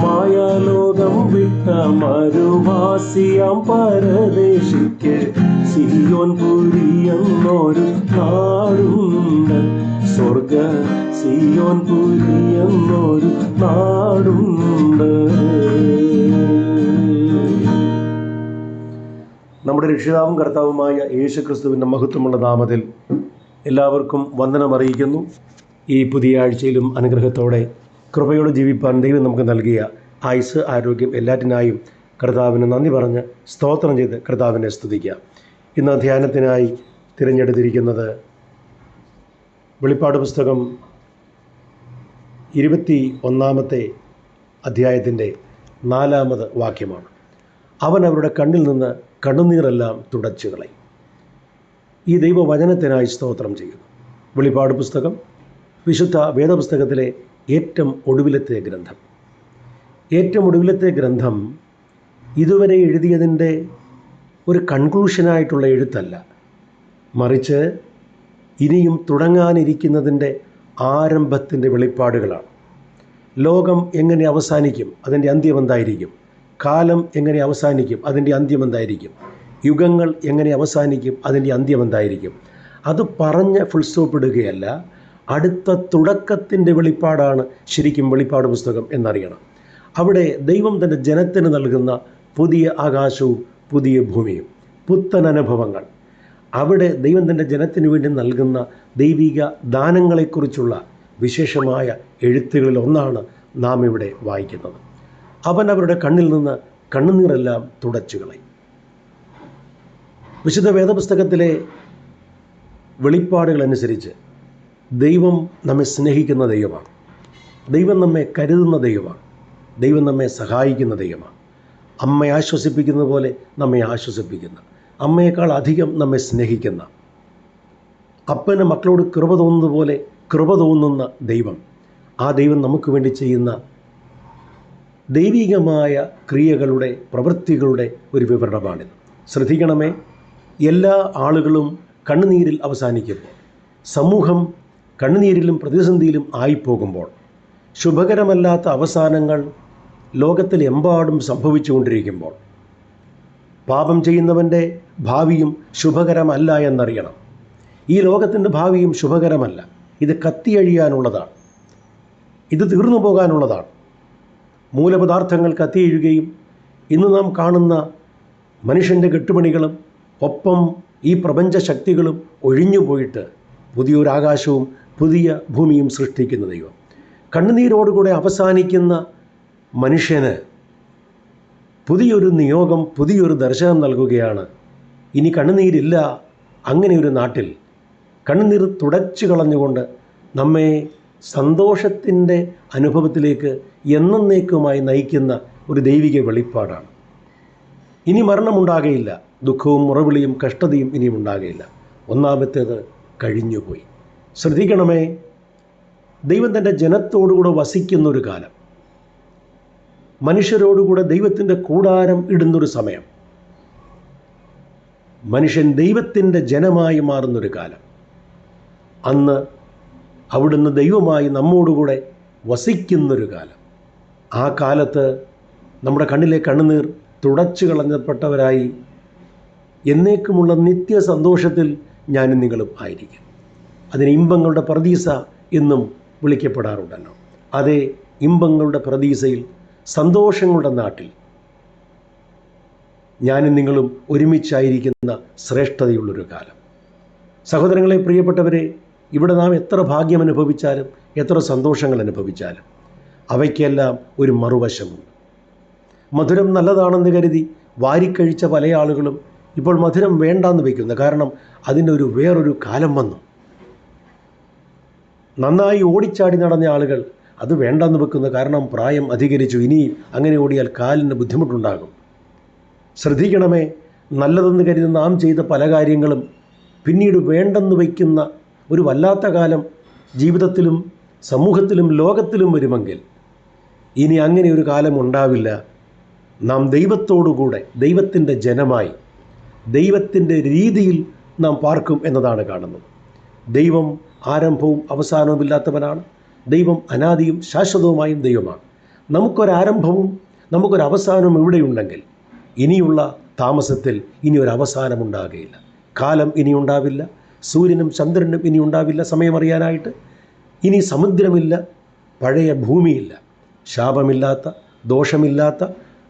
മായാലോകം വിട്ട മരുവാസിയാം പരദേശിക്ക് സിയോൻ പുരി എന്നൊരു നാടുണ്ട്. സ്വർഗ സിയോൻ പുരി എന്നൊരു നാടുണ്ട്. നമ്മുടെ രക്ഷിതാവും കർത്താവുമായ യേശുക്രിസ്തുവിൻ്റെ മഹത്വമുള്ള നാമത്തിൽ എല്ലാവർക്കും വന്ദനമറിയിക്കുന്നു. ഈ പുതിയ ആഴ്ചയിലും അനുഗ്രഹത്തോടെ കൃപയോടെ ജീവിപ്പാൻ ദൈവം നമുക്ക് നൽകിയ ആയുസ്, ആരോഗ്യം എല്ലാറ്റിനായും കർത്താവിന് നന്ദി പറഞ്ഞ് സ്തോത്രം ചെയ്ത് കർത്താവിനെ സ്തുതിക്കുക. ഇന്ന് ധ്യാനത്തിനായി തിരഞ്ഞെടുത്തിരിക്കുന്നത് വെളിപ്പാട് പുസ്തകം 21 അധ്യായത്തിൻ്റെ 4 വാക്യമാണ്. അവൻ അവരുടെ കണ്ണിൽ നിന്ന് കണ്ണുനീരെല്ലാം തുടച്ചു കളയും. ഈ ദൈവവചനത്തിനായി സ്തോത്രം ചെയ്യുന്നു. വെളിപ്പാട് പുസ്തകം വിശുദ്ധ വേദപുസ്തകത്തിലെ ഏറ്റവും ഒടുവിലത്തെ ഗ്രന്ഥം. ഏറ്റവും ഒടുവിലത്തെ ഗ്രന്ഥം ഇതുവരെ എഴുതിയതിൻ്റെ ഒരു കൺക്ലൂഷനായിട്ടുള്ള എഴുത്തല്ല, മറിച്ച് ഇനിയും തുടങ്ങാനിരിക്കുന്നതിൻ്റെ ആരംഭത്തിൻ്റെ വെളിപ്പാടുകളാണ്. ലോകം എങ്ങനെ അവസാനിക്കും, അതിൻ്റെ അന്ത്യം എന്തായിരിക്കും? കാലം എങ്ങനെ അവസാനിക്കും, അതിൻ്റെ അന്ത്യം എന്തായിരിക്കും? യുഗങ്ങൾ എങ്ങനെ അവസാനിക്കും, അതിൻ്റെ അന്ത്യം എന്തായിരിക്കും? അത് പറഞ്ഞ് ഫുൾ സ്റ്റോപ്പ് ഇടുകയല്ല, അടുത്ത തുടക്കത്തിൻ്റെ വെളിപ്പാടാണ് ശരിക്കും വെളിപ്പാട് പുസ്തകം എന്നറിയണം. അവിടെ ദൈവം തൻ്റെ ജനത്തിന് നൽകുന്ന പുതിയ ആകാശവും പുതിയ ഭൂമിയും, പുത്തൻ അനുഭവങ്ങൾ, അവിടെ ദൈവം തൻ്റെ ജനത്തിന് വേണ്ടി നൽകുന്ന ദൈവിക ദാനങ്ങളെക്കുറിച്ചുള്ള വിശേഷമായ എഴുത്തുകളിൽ ഒന്നാണ് നാം ഇവിടെ വായിക്കുന്നത്. അവൻ അവരുടെ കണ്ണിൽ നിന്ന് കണ്ണുനീരെല്ലാം തുടച്ചു കളയും. വിശുദ്ധ വേദപുസ്തകത്തിലെ വെളിപ്പാടുകൾ അനുസരിച്ച് ദൈവം നമ്മെ സ്നേഹിക്കുന്ന ദൈവമാണ്. ദൈവം നമ്മെ കരുതുന്ന ദൈവമാണ്. ദൈവം നമ്മെ സഹായിക്കുന്ന ദൈവമാണ്. അമ്മയെ ആശ്വസിപ്പിക്കുന്ന പോലെ നമ്മെ ആശ്വസിപ്പിക്കുന്ന, അമ്മയേക്കാൾ അധികം നമ്മെ സ്നേഹിക്കുന്ന, അപ്പന് മക്കളോട് കൃപ തോന്നുന്ന പോലെ കൃപ തോന്നുന്ന ദൈവം, ആ ദൈവം നമുക്ക് വേണ്ടി ചെയ്യുന്ന ദൈവികമായ ക്രിയകളുടെ, പ്രവൃത്തികളുടെ ഒരു വിവരണമാണിത്. ശ്രദ്ധിക്കണമേ, എല്ലാ ആളുകളും കണ്ണുനീരിൽ അവസാനിക്കുമ്പോൾ, സമൂഹം കണ്ണുനീരിലും പ്രതിസന്ധിയിലും ആയിപ്പോകുമ്പോൾ, ശുഭകരമല്ലാത്ത അവസാനങ്ങൾ ലോകത്തിലെമ്പാടും സംഭവിച്ചുകൊണ്ടിരിക്കുമ്പോൾ, പാപം ചെയ്യുന്നവൻ്റെ ഭാവിയും ശുഭകരമല്ല എന്നറിയണം. ഈ ലോകത്തിൻ്റെ ഭാവിയും ശുഭകരമല്ല. ഇത് കത്തിയഴിയാനുള്ളതാണ്. ഇത് തീർന്നു പോകാനുള്ളതാണ്. മൂലപദാർത്ഥങ്ങൾ കത്തിയഴുകയും ഇന്ന് നാം കാണുന്ന മനുഷ്യൻ്റെ കെട്ടുപണികളും ഒപ്പം ഈ പ്രപഞ്ച ശക്തികളും ഒഴിഞ്ഞു പോയിട്ട് പുതിയൊരാകാശവും പുതിയ ഭൂമിയും സൃഷ്ടിക്കുന്ന ദൈവം, കണ്ണുനീരോടുകൂടെ അവസാനിക്കുന്ന മനുഷ്യന് പുതിയൊരു നിയോഗം, പുതിയൊരു ദർശനം നൽകുകയാണ്. ഇനി കണ്ണുനീരില്ല. അങ്ങനെ ഒരു നാട്ടിൽ കണ്ണുനീർ തുടച്ചു കളഞ്ഞുകൊണ്ട് നമ്മെ സന്തോഷത്തിൻ്റെ അനുഭവത്തിലേക്ക് എന്നേക്കുമായി നയിക്കുന്ന ഒരു ദൈവിക വെളിപ്പാടാണ്. ഇനി മരണമുണ്ടാകുകയില്ല. ദുഃഖവും മുറവിളിയും കഷ്ടതയും ഇനിയും ഉണ്ടാകുകയില്ല. ഒന്നാമത്തേത് കഴിഞ്ഞുപോയി. ശ്രദ്ധിക്കണമേ, ദൈവം തൻ്റെ ജനത്തോടുകൂടെ വസിക്കുന്നൊരു കാലം, മനുഷ്യരോടുകൂടെ ദൈവത്തിൻ്റെ കൂടാരം ഇടുന്നൊരു സമയം, മനുഷ്യൻ ദൈവത്തിൻ്റെ ജനമായി മാറുന്നൊരു കാലം, അന്ന് അവിടുന്ന് ദൈവമായി നമ്മോടുകൂടെ വസിക്കുന്നൊരു കാലം. ആ കാലത്ത് നമ്മുടെ കണ്ണിലെ കണ്ണുനീർ തുടച്ചു കളഞ്ഞപ്പെട്ടവരായി എന്നേക്കുമുള്ള നിത്യ സന്തോഷത്തിൽ ഞാനും നിങ്ങളും ആയിരിക്കും. അതിന് ഇമ്പങ്ങളുടെ പ്രതീസ എന്നും വിളിക്കപ്പെടാറുണ്ടല്ലോ. അതേ ഇമ്പങ്ങളുടെ പ്രതീസയിൽ, സന്തോഷങ്ങളുടെ നാട്ടിൽ ഞാനും നിങ്ങളും ഒരുമിച്ചായിരിക്കുന്ന ശ്രേഷ്ഠതയുള്ളൊരു കാലം. സഹോദരങ്ങളെ, പ്രിയപ്പെട്ടവരെ, ഇവിടെ നാം എത്ര ഭാഗ്യം അനുഭവിച്ചാലും, എത്ര സന്തോഷങ്ങൾ അനുഭവിച്ചാലും അവയ്ക്കെല്ലാം ഒരു മറുവശമുണ്ട്. മധുരം നല്ലതാണെന്ന് കരുതി വാരിക്കഴിച്ച പല ആളുകളും ഇപ്പോൾ മധുരം വേണ്ടാന്ന് വയ്ക്കുന്നു. കാരണം അതിൻ്റെ വേറൊരു കാലം വന്നു. നന്നായി ഓടിച്ചാടി നടന്ന ആളുകൾ അത് വേണ്ടാന്ന് വെക്കുന്നു. കാരണം പ്രായം അധികരിച്ചു, ഇനി അങ്ങനെ ഓടിയാൽ കാലിന് ബുദ്ധിമുട്ടുണ്ടാകും. ശ്രദ്ധിക്കണമേ, നല്ലതെന്ന് കരുതി നാം ചെയ്ത പല കാര്യങ്ങളും പിന്നീട് വേണ്ടെന്ന് വയ്ക്കുന്ന ഒരു വല്ലാത്ത കാലം ജീവിതത്തിലും സമൂഹത്തിലും ലോകത്തിലും വരുമെങ്കിൽ ഇനി അങ്ങനെ ഒരു കാലം ഉണ്ടാവില്ല. നാം ദൈവത്തോടുകൂടെ, ദൈവത്തിൻ്റെ ജനമായി, ദൈവത്തിൻ്റെ രീതിയിൽ നാം പാർക്കും എന്നതാണ് കാണുന്നത്. ദൈവം ആരംഭവും അവസാനവുമില്ലാത്തവനാണ്. ദൈവം അനാദിയും ശാശ്വതവുമായും ദൈവമാണ്. നമുക്കൊരാരംഭവും നമുക്കൊരവസാനവും ഇവിടെയുണ്ടെങ്കിൽ ഇനിയുള്ള താമസത്തിൽ ഇനി ഒരു അവസാനമുണ്ടാകുകയില്ല. കാലം ഇനി ഉണ്ടാവില്ല, സൂര്യനും ചന്ദ്രനും ഇനി ഉണ്ടാവില്ല സമയമറിയാനായിട്ട്. ഇനി സമുദ്രമില്ല, പഴയ ഭൂമിയില്ല. ശാപമില്ലാത്ത, ദോഷമില്ലാത്ത,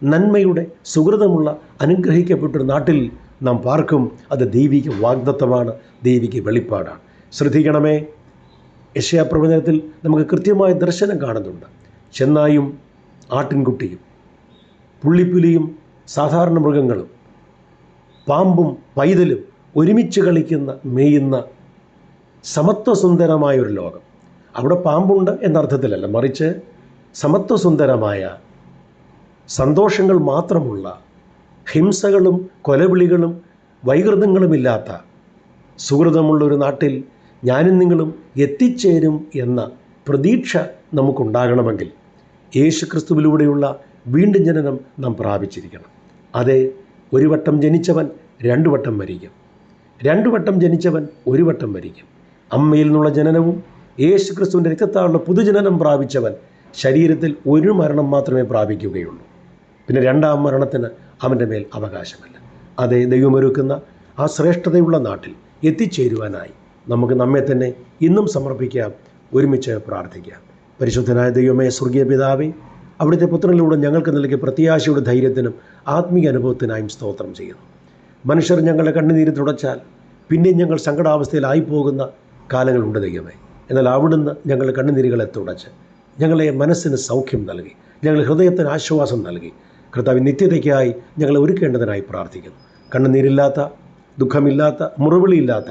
നന്മയുടെ സുഹൃതമുള്ള അനുഗ്രഹിക്കപ്പെട്ടൊരു നാട്ടിൽ നാം പാർക്കും. അത് ദൈവിക വാഗ്ദത്തമാണ്, ദൈവിക വെളിപ്പാടാണ്. ശ്രദ്ധിക്കണമേ, യെശയ്യാപ്രവചനത്തിൽ നമുക്ക് കൃത്യമായ ദർശനം കാണുന്നുണ്ട്. ചെന്നായും ആട്ടിൻകുട്ടിയും പുള്ളിപ്പുലിയും സാധാരണ മൃഗങ്ങളും പാമ്പും പൈതലും ഒരുമിച്ച് കളിക്കുന്ന മേയുന്ന സമത്വസുന്ദരമായൊരു ലോകം. അവിടെ പാമ്പുണ്ട് എന്നർത്ഥത്തിലല്ല, മറിച്ച് സമത്വസുന്ദരമായ, സന്തോഷങ്ങൾ മാത്രമുള്ള, ഹിംസകളും കൊലവിളികളും വൈകൃതങ്ങളുമില്ലാത്ത സുഹൃതമുള്ളൊരു നാട്ടിൽ ഞാനും നിങ്ങളും എത്തിച്ചേരും എന്ന പ്രതീക്ഷ നമുക്കുണ്ടാകണമെങ്കിൽ യേശുക്രിസ്തുവിലൂടെയുള്ള വീണ്ടും ജനനം നാം പ്രാപിച്ചിരിക്കണം. അതെ, ഒരു വട്ടം ജനിച്ചവൻ 2 വട്ടം മരിക്കും, 2 വട്ടം ജനിച്ചവൻ 1 വട്ടം മരിക്കും. അമ്മയിൽ നിന്നുള്ള ജനനവും യേശുക്രിസ്തുവിൻ്റെ രക്തത്താലുള്ള പുതുജനനം പ്രാപിച്ചവൻ ശരീരത്തിൽ 1 മരണം മാത്രമേ പ്രാപിക്കുകയുള്ളൂ. പിന്നെ 2ാം മരണത്തിന് അവൻ്റെ മേൽ അവകാശമല്ല. അതേ, ദൈവമൊരുക്കുന്ന ആ ശ്രേഷ്ഠതയുള്ള നാട്ടിൽ എത്തിച്ചേരുവാനായി നമുക്ക് നമ്മെ തന്നെ ഇന്നും സമർപ്പിക്കാം, ഒരുമിച്ച് പ്രാർത്ഥിക്കാം. പരിശുദ്ധനായ ദൈവമേ, സ്വർഗീയ പിതാവേ, അവിടുത്തെ പുത്രനിലൂടെ ഞങ്ങൾക്ക് നൽകിയ പ്രത്യാശയുടെ ധൈര്യത്തിനും ആത്മീയ അനുഭവത്തിനായും സ്തോത്രം ചെയ്യുന്നു. മനുഷ്യർ ഞങ്ങളുടെ കണ്ണുനീര് തുടച്ചാൽ പിന്നെയും ഞങ്ങൾ സങ്കടാവസ്ഥയിലായി പോകുന്ന കാലങ്ങളുണ്ട് ദൈവമേ. എന്നാൽ അവിടുന്ന് ഞങ്ങളുടെ കണ്ണുനീരുകളെ തുടച്ച് ഞങ്ങളെ മനസ്സിന് സൗഖ്യം നൽകി, ഞങ്ങളുടെ ഹൃദയത്തിന് ആശ്വാസം നൽകി. കർത്താവ്, നിത്യതയ്ക്കായി ഞങ്ങളെ ഒരുക്കേണ്ടതിനായി പ്രാർത്ഥിക്കുന്നു. കണ്ണുനീരില്ലാത്ത, ദുഃഖമില്ലാത്ത, മുറിവിളിയില്ലാത്ത,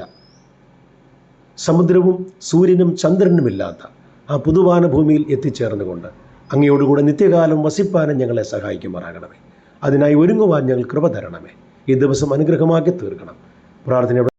സമുദ്രവും സൂര്യനും ചന്ദ്രനുമില്ലാത്ത ആ പുതുവാന ഭൂമിയിൽ എത്തിച്ചേർന്നുകൊണ്ട് അങ്ങയോടുകൂടെ നിത്യകാലം വസിപ്പാനും ഞങ്ങളെ സഹായിക്കുമാറാകണമേ. അതിനായി ഒരുങ്ങുവാൻ ഞങ്ങൾ കൃപ തരണമേ. ഈ ദിവസം അനുഗ്രഹമാക്കി തീർക്കണം. പ്രാർത്ഥന